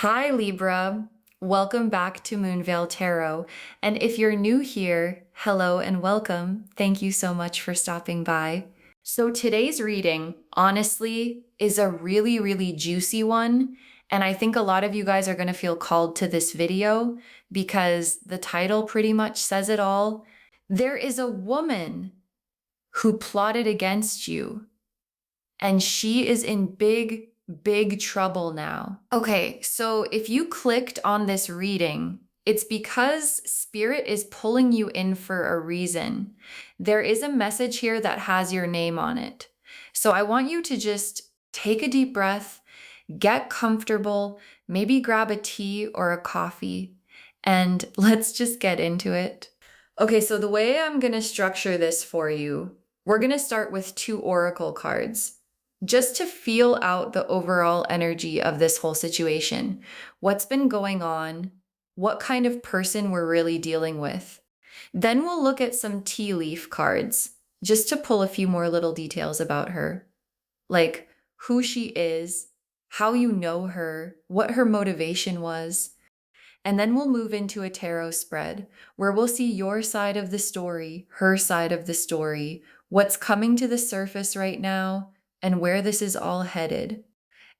Hi, Libra. Welcome back to Moonveil Tarot. And if you're new here, hello and welcome. Thank you so much for stopping by. So today's reading, honestly, is a really juicy one. And I think a lot of you guys are going to feel called to this video because the title pretty much says it all. There is a woman who plotted against you, and she is in big trouble now. Okay, so if you clicked on this reading, it's because Spirit is pulling you in for a reason. There is a message here that has your name on it. So I want you to just take a deep breath, get comfortable, maybe grab a tea or a coffee, and let's just get into it. Okay, so the way I'm going to structure this for you, we're going to start with 2 oracle cards just to feel out the overall energy of this whole situation. What's been going on? What kind of person we're really dealing with? Then we'll look at some tea leaf cards just to pull a few more little details about her, like who she is, how you know her, what her motivation was. And then we'll move into a tarot spread where we'll see your side of the story, her side of the story, what's coming to the surface right now, and where this is all headed.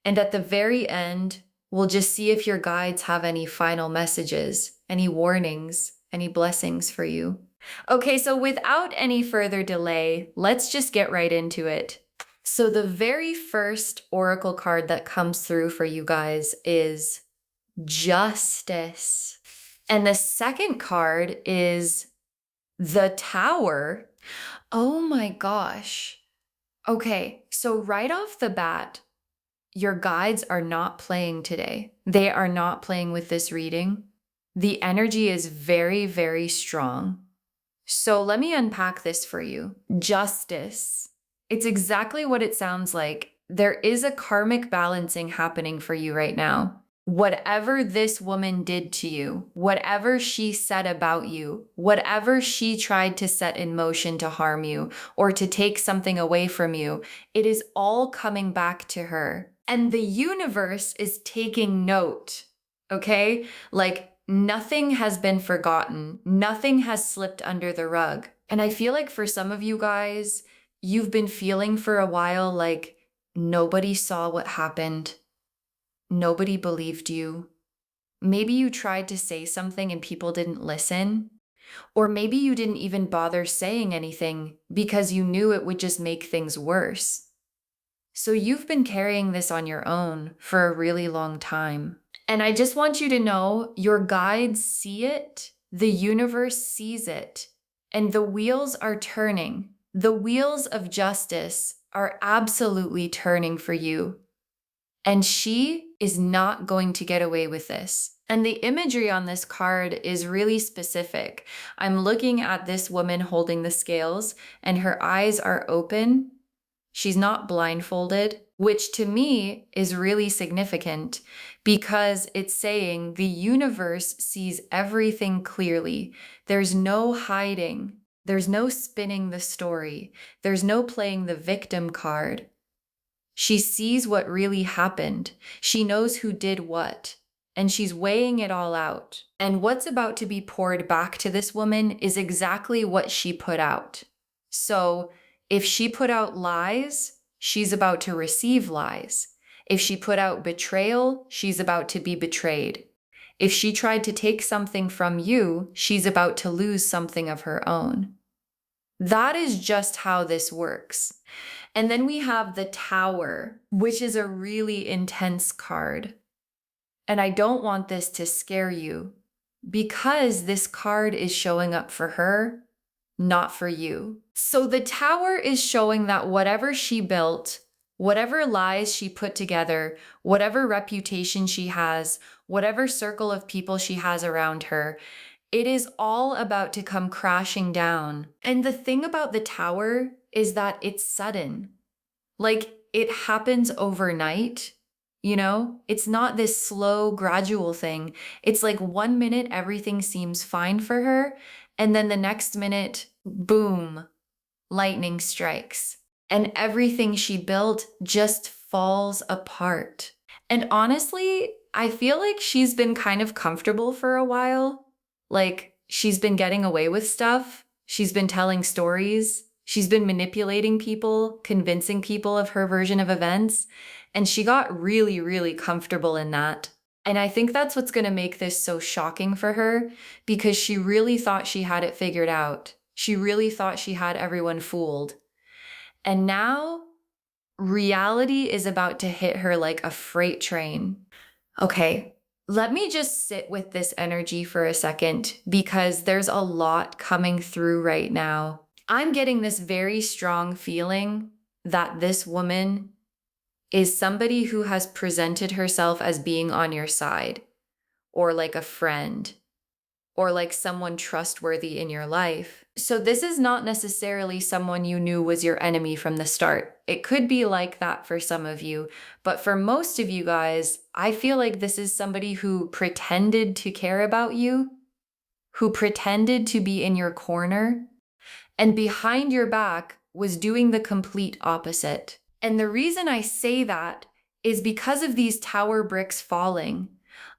And at the very end, we'll just see if your guides have any final messages, any warnings, any blessings for you. Okay, so without any further delay, let's just get right into it. So the very first oracle card that comes through for you guys is Justice. And the second card is the Tower. Oh my gosh. Okay, so right off the bat, your guides are not playing today. They are not playing with this reading. The energy is very strong. So let me unpack this for you. Justice. It's exactly what it sounds like. There is a karmic balancing happening for you right now. Whatever this woman did to you, whatever she said about you, whatever she tried to set in motion to harm you or to take something away from you, it is all coming back to her. And the universe is taking note, okay? Like nothing has been forgotten. Nothing has slipped under the rug. And I feel like for some of you guys, you've been feeling for a while like nobody saw what happened. Nobody believed you. Maybe you tried to say something and people didn't listen. Or maybe you didn't even bother saying anything because you knew it would just make things worse. So you've been carrying this on your own for a really long time. And I just want you to know your guides see it, the universe sees it, and the wheels are turning. The wheels of justice are absolutely turning for you. And she is not going to get away with this. And the imagery on this card is really specific. I'm looking at this woman holding the scales and her eyes are open. She's not blindfolded, which to me is really significant because it's saying the universe sees everything clearly. There's no hiding. There's no spinning the story. There's no playing the victim card. She sees what really happened. She knows who did what, and she's weighing it all out. And what's about to be poured back to this woman is exactly what she put out. So if she put out lies, she's about to receive lies. If she put out betrayal, she's about to be betrayed. If she tried to take something from you, she's about to lose something of her own. That is just how this works. And then we have the Tower, which is a really intense card. And I don't want this to scare you because this card is showing up for her, not for you. So the Tower is showing that whatever she built, whatever lies she put together, whatever reputation she has, whatever circle of people she has around her, it is all about to come crashing down. And the thing about the Tower is that it's sudden. Like it happens overnight, you know? It's not this slow, gradual thing. It's like 1 minute everything seems fine for her, and then the next minute, boom, lightning strikes. And everything she built just falls apart. And honestly, I feel like she's been kind of comfortable for a while. Like, she's been getting away with stuff. She's been telling stories. She's been manipulating people, convincing people of her version of events. And she got really, really comfortable in that. And I think that's what's going to make this so shocking for her because she really thought she had it figured out. She really thought she had everyone fooled. And now reality is about to hit her like a freight train. Okay, let me just sit with this energy for a second because there's a lot coming through right now. I'm getting this very strong feeling that this woman is somebody who has presented herself as being on your side, or like a friend, or like someone trustworthy in your life. So this is not necessarily someone you knew was your enemy from the start. It could be like that for some of you, but for most of you guys, I feel like this is somebody who pretended to care about you, who pretended to be in your corner, and behind your back was doing the complete opposite. And the reason I say that is because of these tower bricks falling.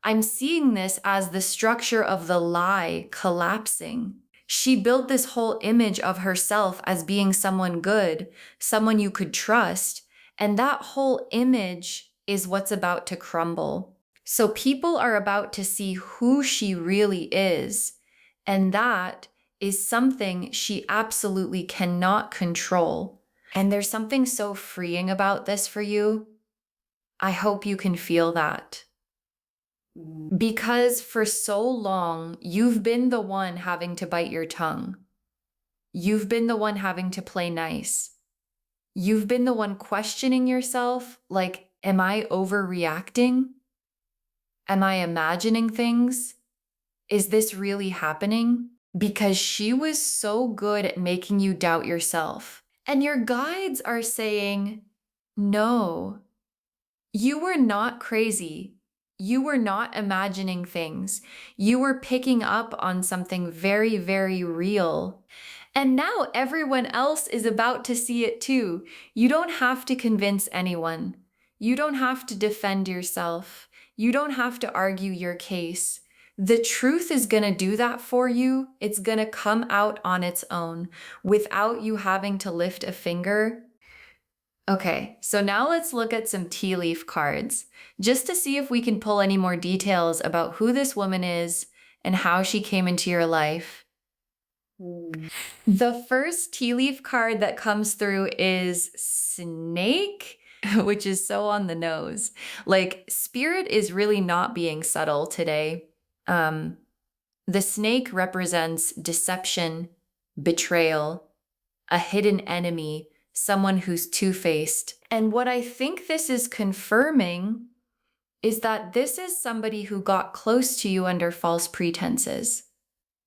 I'm seeing this as the structure of the lie collapsing. She built this whole image of herself as being someone good, someone you could trust, and that whole image is what's about to crumble. So people are about to see who she really is, and that is something she absolutely cannot control. And there's something so freeing about this for you. I hope you can feel that. Because for so long, you've been the one having to bite your tongue. You've been the one having to play nice. You've been the one questioning yourself, like, am I overreacting? Am I imagining things? Is this really happening? Because she was so good at making you doubt yourself. And your guides are saying, no, you were not crazy. You were not imagining things. You were picking up on something very, very real. And now everyone else is about to see it too. You don't have to convince anyone. You don't have to defend yourself. You don't have to argue your case. The truth is going to do that for you. It's going to come out on its own without you having to lift a finger. Okay, so now let's look at some tea leaf cards, just to see if we can pull any more details about who this woman is and how she came into your life. The first tea leaf card that comes through is Snake, which is so on the nose. Like, spirit is really not being subtle today. The snake represents deception, betrayal, a hidden enemy, someone who's two-faced. And what I think this is confirming is that this is somebody who got close to you under false pretenses.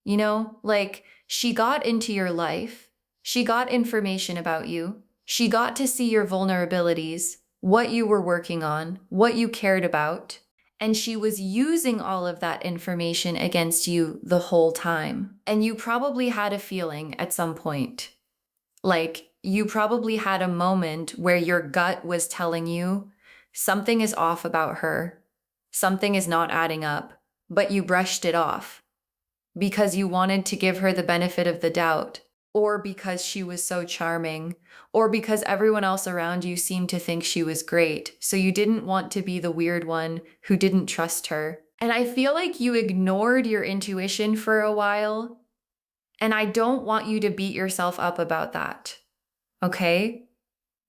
You know, like she got into your life, she got information about you, she got to see your vulnerabilities, what you were working on, what you cared about, and she was using all of that information against you the whole time. And you probably had a feeling at some point. Like, you probably had a moment where your gut was telling you something is off about her, something is not adding up, but you brushed it off because you wanted to give her the benefit of the doubt, or because she was so charming, or because everyone else around you seemed to think she was great, so you didn't want to be the weird one who didn't trust her. And I feel like you ignored your intuition for a while, and I don't want you to beat yourself up about that. Okay?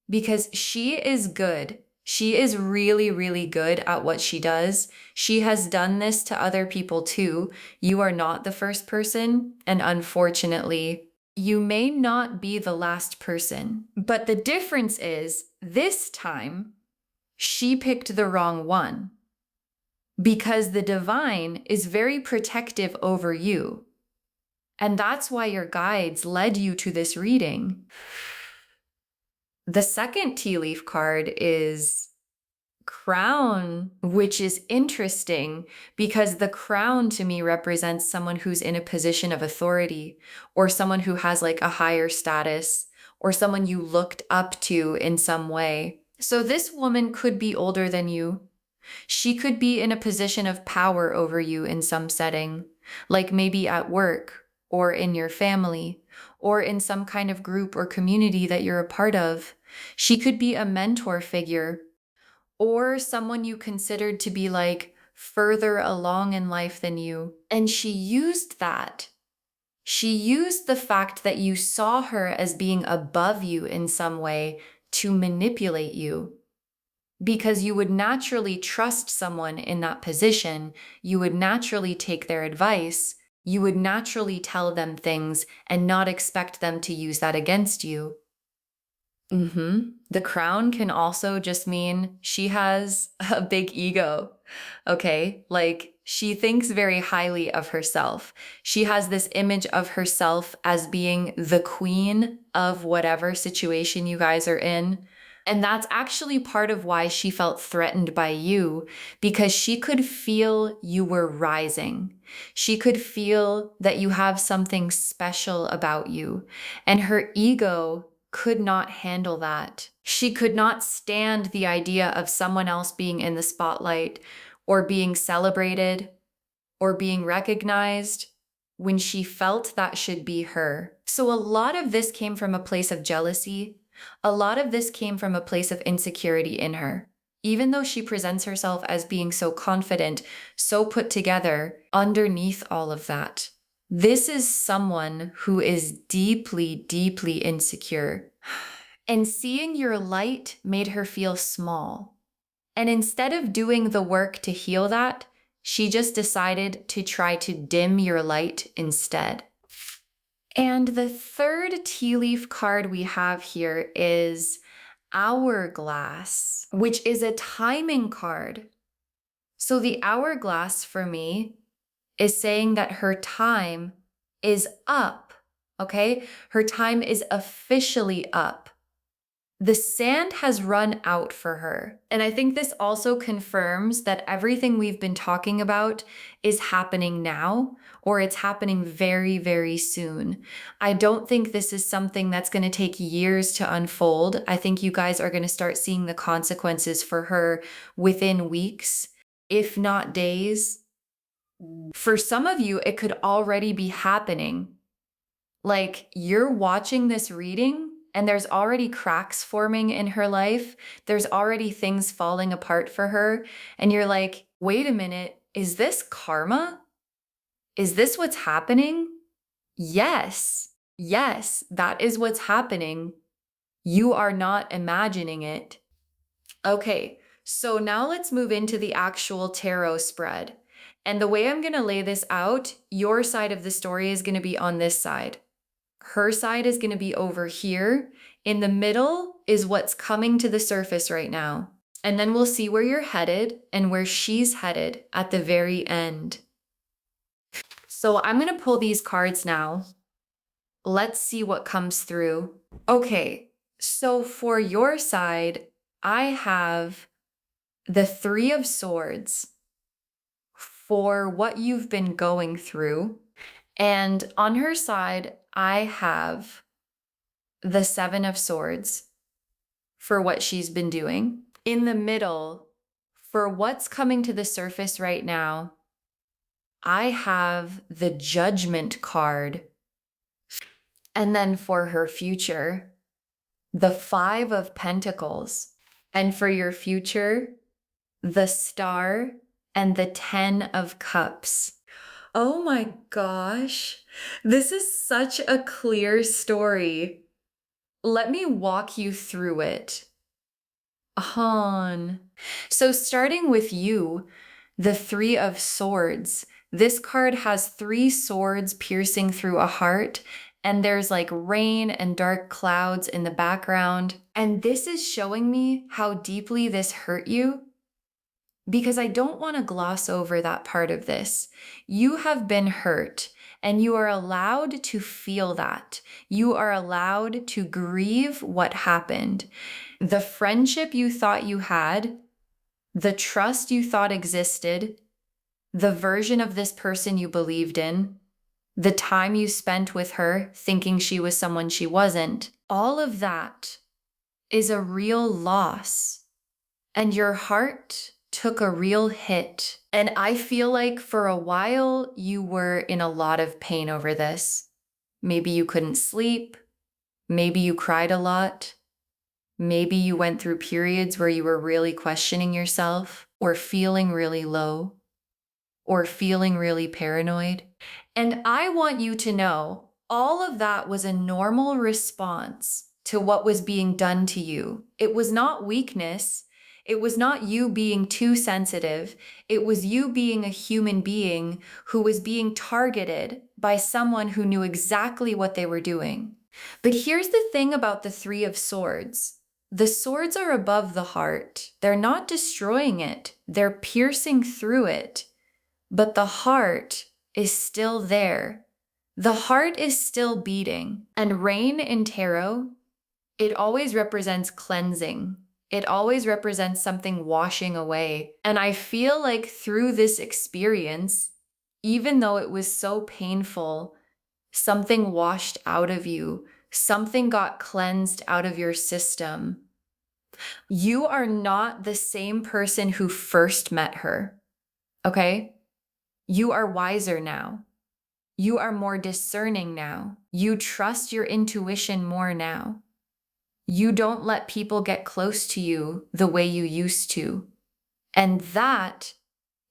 Because she is good. She is really, really good at what she does. She has done this to other people too. You are not the first person, and unfortunately, you may not be the last person. But the difference is, this time, she picked the wrong one. Because the divine is very protective over you. And that's why your guides led you to this reading. The second tea leaf card is Crown, which is interesting because the crown to me represents someone who's in a position of authority, or someone who has like a higher status, or someone you looked up to in some way. So this woman could be older than you. She could be in a position of power over you in some setting, like maybe at work or in your family or in some kind of group or community that you're a part of. She could be a mentor figure or someone you considered to be like further along in life than you. And she used that. She used the fact that you saw her as being above you in some way to manipulate you. Because you would naturally trust someone in that position, you would naturally take their advice, you would naturally tell them things and not expect them to use that against you. The crown can also just mean she has a big ego. Okay. Like she thinks very highly of herself. She has this image of herself as being the queen of whatever situation you guys are in. And that's actually part of why she felt threatened by you, because she could feel you were rising. She could feel that you have something special about you, and her ego could not handle that. She could not stand the idea of someone else being in the spotlight or being celebrated or being recognized when she felt that should be her. So a lot of this came from a place of jealousy. A lot of this came from a place of insecurity in her. Even though she presents herself as being so confident, so put together, underneath all of that, this is someone who is deeply, deeply insecure. And seeing your light made her feel small. And instead of doing the work to heal that, she just decided to try to dim your light instead. And the third tea leaf card we have here is Hourglass, which is a timing card. So the hourglass for me is saying that her time is up, okay? Her time is officially up. The sand has run out for her. And I think this also confirms that everything we've been talking about is happening now, or it's happening very, very soon. I don't think this is something that's going to take years to unfold. I think you guys are going to start seeing the consequences for her within weeks, if not days. For some of you, it could already be happening. Like you're watching this reading and there's already cracks forming in her life. There's already things falling apart for her. And you're like, wait a minute, is this karma? Is this what's happening? Yes, that is what's happening. You are not imagining it. Okay, so now let's move into the actual tarot spread. And the way I'm going to lay this out, your side of the story is going to be on this side. Her side is going to be over here. In the middle is what's coming to the surface right now. And then we'll see where you're headed and where she's headed at the very end. So I'm going to pull these cards now. Let's see what comes through. Okay, so for your side, I have the Three of Swords for what you've been going through. And on her side, I have the Seven of Swords for what she's been doing. In the middle, for what's coming to the surface right now, I have the Judgment card. And then for her future, the Five of Pentacles. And for your future, the Star and the Ten of Cups. Oh my gosh, this is such a clear story. Let me walk you through it. So starting with you, the Three of Swords. This card has three swords piercing through a heart, and there's like rain and dark clouds in the background. And this is showing me how deeply this hurt you, because I don't want to gloss over that part of this. You have been hurt, and you are allowed to feel that. You are allowed to grieve what happened. The friendship you thought you had, the trust you thought existed, the version of this person you believed in, the time you spent with her thinking she was someone she wasn't, all of that is a real loss. And your heart took a real hit. And I feel like for a while you were in a lot of pain over this. Maybe you couldn't sleep. Maybe you cried a lot. Maybe you went through periods where you were really questioning yourself or feeling really low or feeling really paranoid. And I want you to know all of that was a normal response to what was being done to you. It was not weakness. It was not you being too sensitive. It was you being a human being who was being targeted by someone who knew exactly what they were doing. But here's the thing about the Three of Swords. The swords are above the heart. They're not destroying it. They're piercing through it. But the heart is still there. The heart is still beating. And rain in tarot, it always represents cleansing. It always represents something washing away. And I feel like through this experience, even though it was so painful, something washed out of you. Something got cleansed out of your system. You are not the same person who first met her, okay? You are wiser now. You are more discerning now. You trust your intuition more now. You don't let people get close to you the way you used to. And that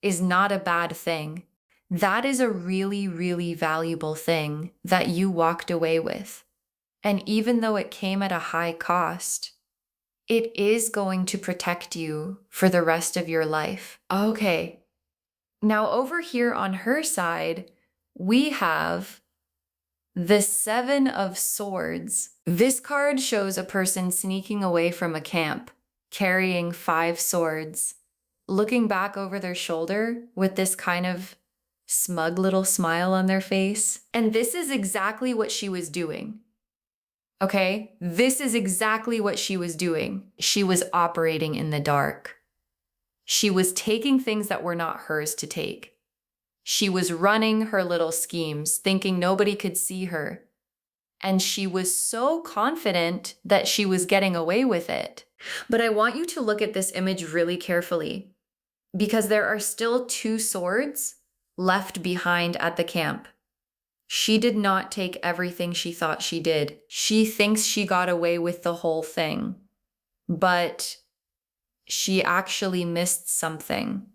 is not a bad thing. That is a really, really valuable thing that you walked away with. And even though it came at a high cost, it is going to protect you for the rest of your life. Okay. Now over here on her side, we have the Seven of Swords. This card shows a person sneaking away from a camp, carrying 5 swords, looking back over their shoulder with this kind of smug little smile on their face. And this is exactly what she was doing. Okay? This is exactly what she was doing. She was operating in the dark. She was taking things that were not hers to take. She was running her little schemes, thinking nobody could see her. And she was so confident that she was getting away with it. But I want you to look at this image really carefully, because there are still 2 swords left behind at the camp. She did not take everything she thought she did. She thinks she got away with the whole thing, but she actually missed something.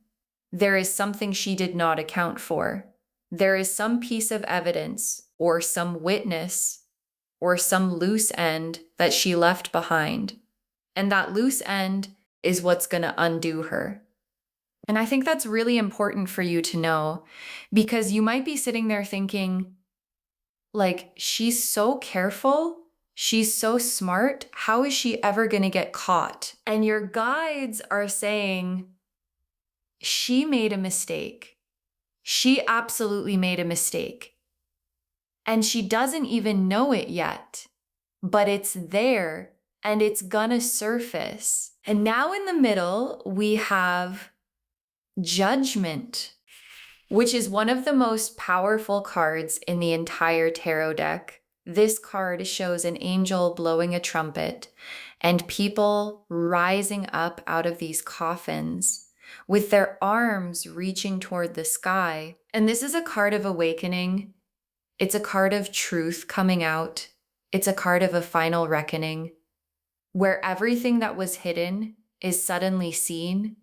There is something she did not account for. There is some piece of evidence or some witness or some loose end that she left behind. And that loose end is what's going to undo her. And I think that's really important for you to know, because you might be sitting there thinking, like, she's so careful. She's so smart. How is she ever going to get caught? And your guides are saying, she made a mistake. She absolutely made a mistake. And she doesn't even know it yet, but it's there and it's gonna surface. And now in the middle, we have Judgment, which is one of the most powerful cards in the entire tarot deck. This card shows an angel blowing a trumpet and people rising up out of these coffins with their arms reaching toward the sky. And this is a card of awakening. It's a card of truth coming out. It's a card of a final reckoning, where everything that was hidden is suddenly seen,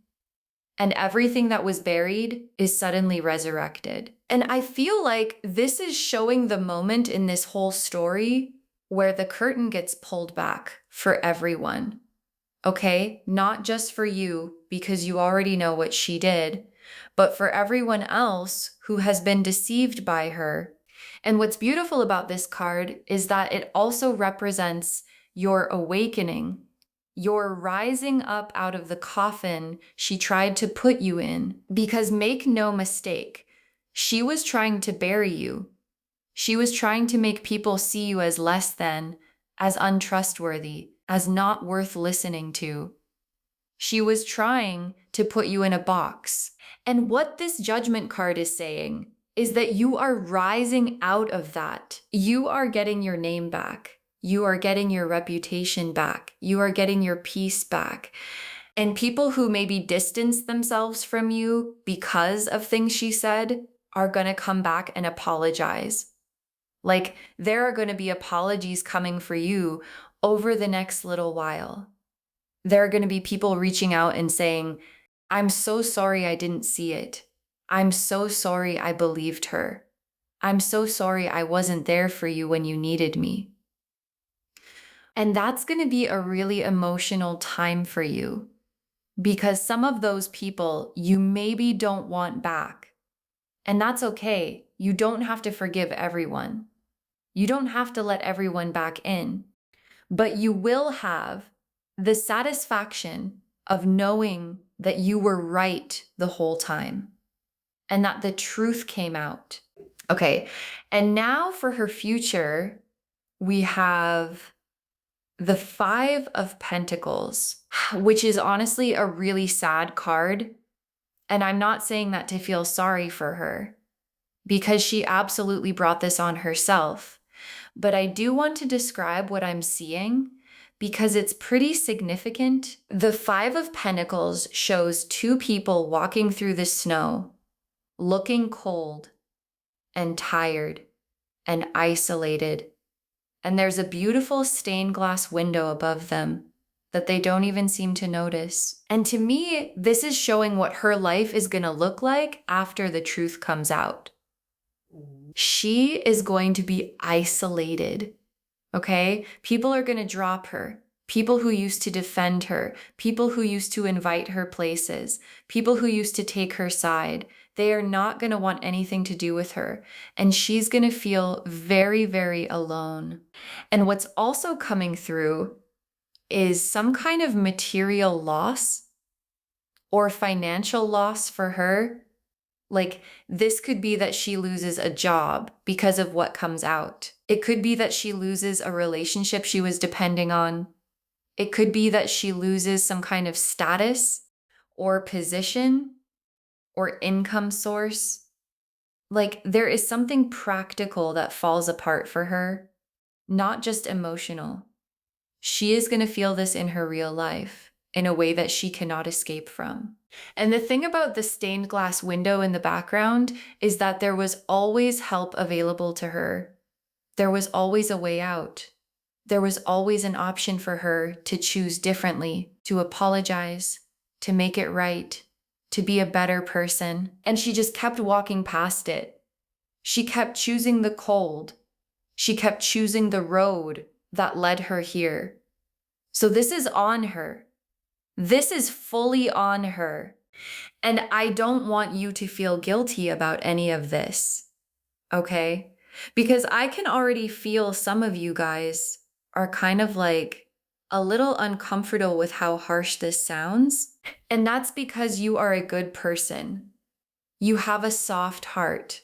and everything that was buried is suddenly resurrected. And I feel like this is showing the moment in this whole story where the curtain gets pulled back for everyone. Okay? Not just for you, because you already know what she did, but for everyone else who has been deceived by her. And what's beautiful about this card is that it also represents your awakening, your rising up out of the coffin she tried to put you in. Because make no mistake, she was trying to bury you. She was trying to make people see you as less than, as untrustworthy, as not worth listening to. She was trying to put you in a box. And what this Judgment card is saying is that you are rising out of that. You are getting your name back. You are getting your reputation back. You are getting your peace back. And people who maybe distance themselves from you because of things she said are going to come back and apologize. Like, there are going to be apologies coming for you over the next little while. There are going to be people reaching out and saying, I'm so sorry I didn't see it. I'm so sorry I believed her. I'm so sorry I wasn't there for you when you needed me. And that's going to be a really emotional time for you, because some of those people you maybe don't want back. And that's okay. You don't have to forgive everyone. You don't have to let everyone back in. But you will have the satisfaction of knowing that you were right the whole time and that the truth came out. Okay, and now for her future, we have the Five of Pentacles, which is honestly a really sad card. And I'm not saying that to feel sorry for her, because she absolutely brought this on herself. But I do want to describe what I'm seeing because it's pretty significant. The Five of Pentacles shows two people walking through the snow, looking cold and tired and isolated. And there's a beautiful stained glass window above them that they don't even seem to notice. And to me, this is showing what her life is going to look like after the truth comes out. She is going to be isolated, okay? People are going to drop her. People who used to defend her, people who used to invite her places, people who used to take her side, they are not going to want anything to do with her. And she's going to feel very, very alone. And what's also coming through is some kind of material loss or financial loss for her. Like, this could be that she loses a job because of what comes out. It could be that she loses a relationship she was depending on. It could be that she loses some kind of status or position or income source. Like, there is something practical that falls apart for her, not just emotional. She is going to feel this in her real life in a way that she cannot escape from. And the thing about the stained glass window in the background is that there was always help available to her. There was always a way out. There was always an option for her to choose differently, to apologize, to make it right, to be a better person. And she just kept walking past it. She kept choosing the cold. She kept choosing the road that led her here. So this is on her. This is fully on her. And I don't want you to feel guilty about any of this, okay? Because I can already feel some of you guys are kind of like a little uncomfortable with how harsh this sounds. And that's because you are a good person. You have a soft heart.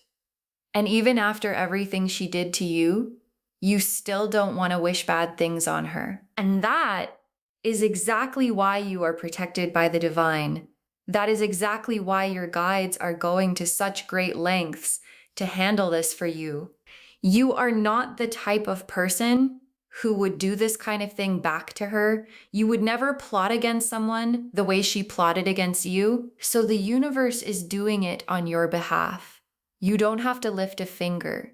And even after everything she did to you, you still don't want to wish bad things on her. And that is exactly why you are protected by the divine. That is exactly why your guides are going to such great lengths to handle this for you. You are not the type of person who would do this kind of thing back to her. You would never plot against someone the way she plotted against you. So the universe is doing it on your behalf. You don't have to lift a finger.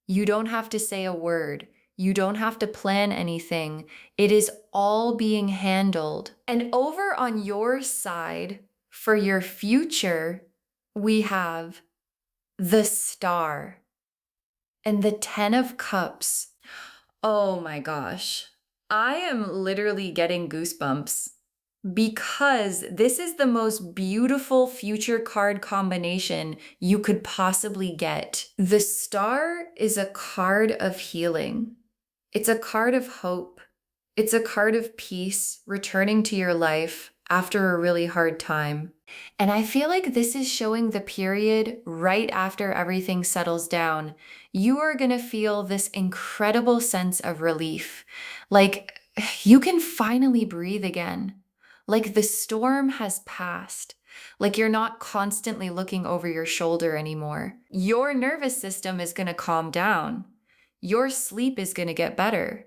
You don't have to say a word. You don't have to plan anything. It is all being handled. And over on your side, for your future, we have the Star and the Ten of Cups. Oh my gosh. I am literally getting goosebumps because this is the most beautiful future card combination you could possibly get. The Star is a card of healing. It's a card of hope. It's a card of peace, returning to your life after a really hard time. And I feel like this is showing the period right after everything settles down. You are going to feel this incredible sense of relief. Like, you can finally breathe again. Like the storm has passed. Like you're not constantly looking over your shoulder anymore. Your nervous system is going to calm down. Your sleep is going to get better.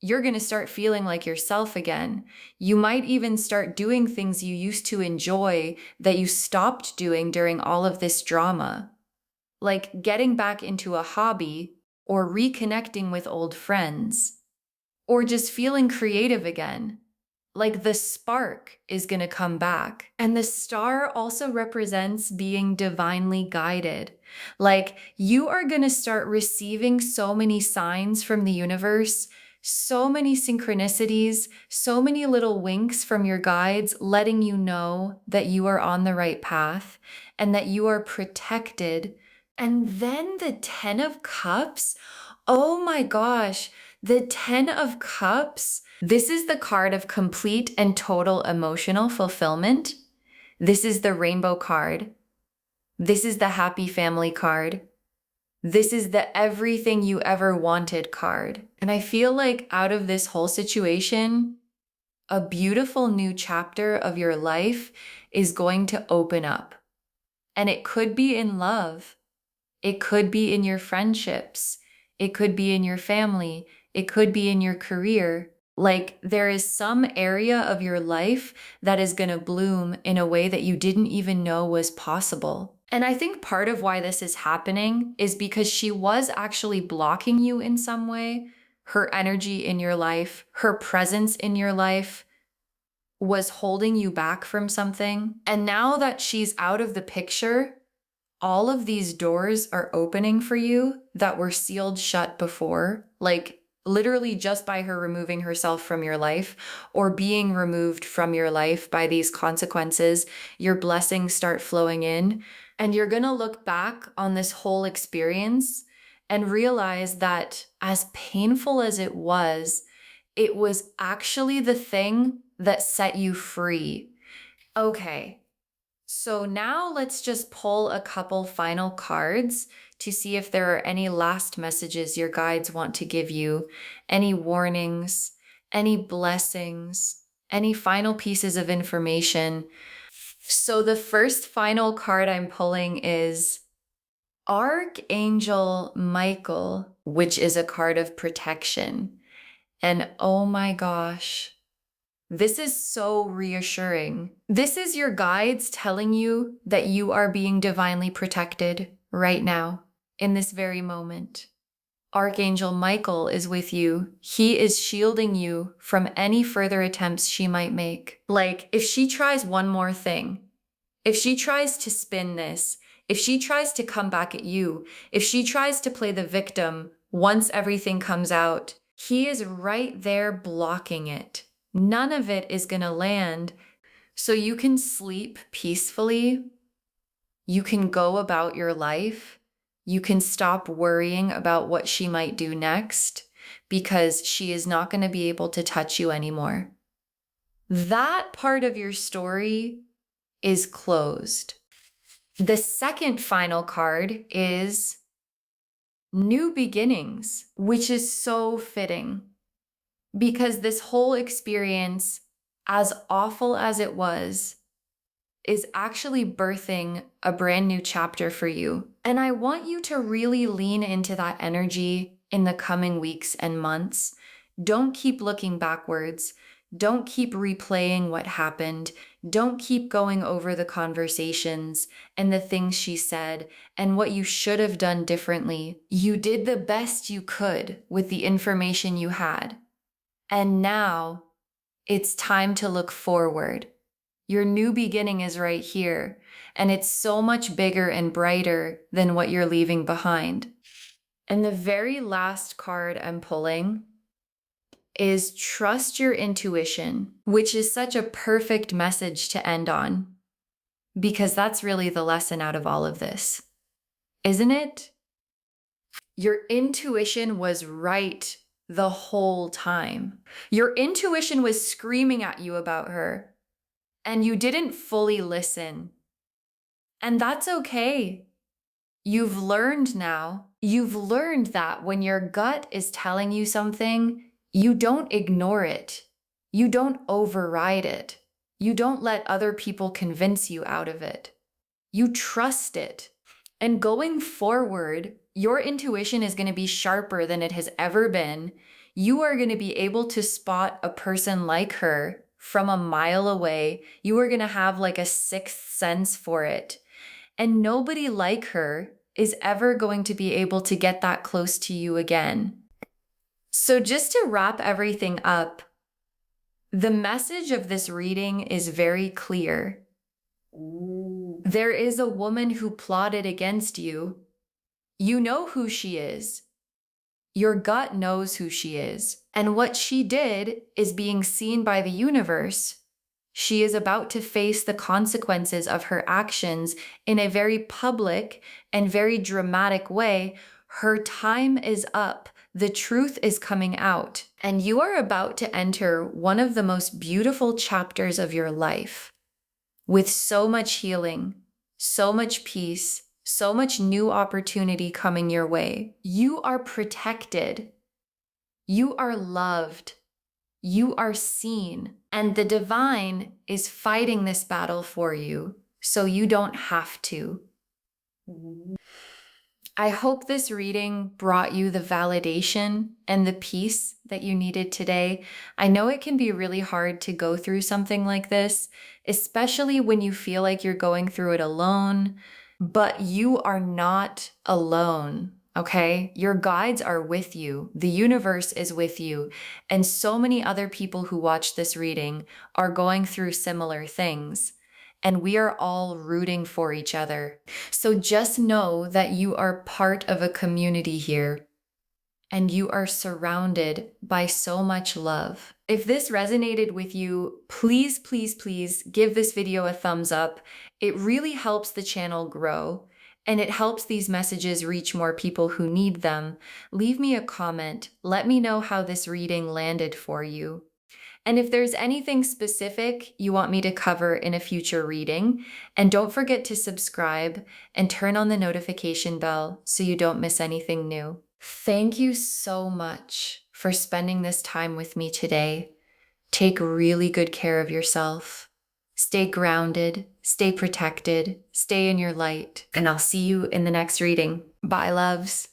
you're going to start feeling like yourself again. You might even start doing things you used to enjoy that you stopped doing during all of this drama, like getting back into a hobby or reconnecting with old friends or just feeling creative again. Like the spark is going to come back. And the star also represents being divinely guided. Like you are going to start receiving so many signs from the universe, so many synchronicities, so many little winks from your guides, letting you know that you are on the right path and that you are protected. And then the 10 of Cups. Oh my gosh, the 10 of Cups. This is the card of complete and total emotional fulfillment. This is the rainbow card. This is the happy family card. This is the everything you ever wanted card. And I feel like out of this whole situation, a beautiful new chapter of your life is going to open up. And it could be in love. It could be in your friendships. It could be in your family. It could be in your career. Like there is some area of your life that is going to bloom in a way that you didn't even know was possible. And I think part of why this is happening is because she was actually blocking you in some way. Her energy in your life, her presence in your life was holding you back from something. And now that she's out of the picture, all of these doors are opening for you that were sealed shut before. Like literally just by her removing herself from your life or being removed from your life by these consequences, your blessings start flowing in. And you're going to look back on this whole experience and realize that as painful as it was actually the thing that set you free. Okay. So now let's just pull a couple final cards to see if there are any last messages your guides want to give you, any warnings, any blessings, any final pieces of information. So the first final card I'm pulling is Archangel Michael, which is a card of protection. And oh my gosh, this is so reassuring. This is your guides telling you that you are being divinely protected right now, in this very moment. Archangel Michael is with you. He is shielding you from any further attempts she might make. Like, if she tries one more thing, if she tries to spin this, if she tries to come back at you, if she tries to play the victim once everything comes out, he is right there blocking it. None of it is going to land. So you can sleep peacefully. You can go about your life. You can stop worrying about what she might do next because she is not going to be able to touch you anymore. That part of your story is closed. The second final card is New Beginnings, which is so fitting. Because this whole experience, as awful as it was, is actually birthing a brand new chapter for you. And I want you to really lean into that energy in the coming weeks and months. Don't keep looking backwards. Don't keep replaying what happened. Don't keep going over the conversations and the things she said and what you should have done differently. You did the best you could with the information you had. And now it's time to look forward. Your new beginning is right here, and it's so much bigger and brighter than what you're leaving behind. And the very last card I'm pulling is Trust Your Intuition, which is such a perfect message to end on, because that's really the lesson out of all of this, isn't it? Your intuition was right the whole time. Your intuition was screaming at you about her, and you didn't fully listen. And that's okay. You've learned now. You've learned that when your gut is telling you something, you don't ignore it. You don't override it. You don't let other people convince you out of it. You trust it. And going forward, your intuition is going to be sharper than it has ever been. You are going to be able to spot a person like her from a mile away. You are going to have like a sixth sense for it. And nobody like her is ever going to be able to get that close to you again. So just to wrap everything up, the message of this reading is very clear. There is a woman who plotted against you. You know who she is. Your gut knows who she is. And what she did is being seen by the universe. She is about to face the consequences of her actions in a very public and very dramatic way. Her time is up. The truth is coming out. And you are about to enter one of the most beautiful chapters of your life with so much healing, so much peace, so much new opportunity coming your way. You are protected. You are loved. You are seen. And the divine is fighting this battle for you, so you don't have to. I hope this reading brought you the validation and the peace that you needed today. I know it can be really hard to go through something like this, especially when you feel like you're going through it alone, but you are not alone. Okay? Your guides are with you. The universe is with you. And so many other people who watch this reading are going through similar things. And we are all rooting for each other. So just know that you are part of a community here and you are surrounded by so much love. If this resonated with you, please, please, please give this video a thumbs up. It really helps the channel grow and it helps these messages reach more people who need them. Leave me a comment. Let me know how this reading landed for you. And if there's anything specific you want me to cover in a future reading, and don't forget to subscribe and turn on the notification bell so you don't miss anything new. Thank you so much for spending this time with me today. Take really good care of yourself. Stay grounded, stay protected, stay in your light, and I'll see you in the next reading. Bye, loves.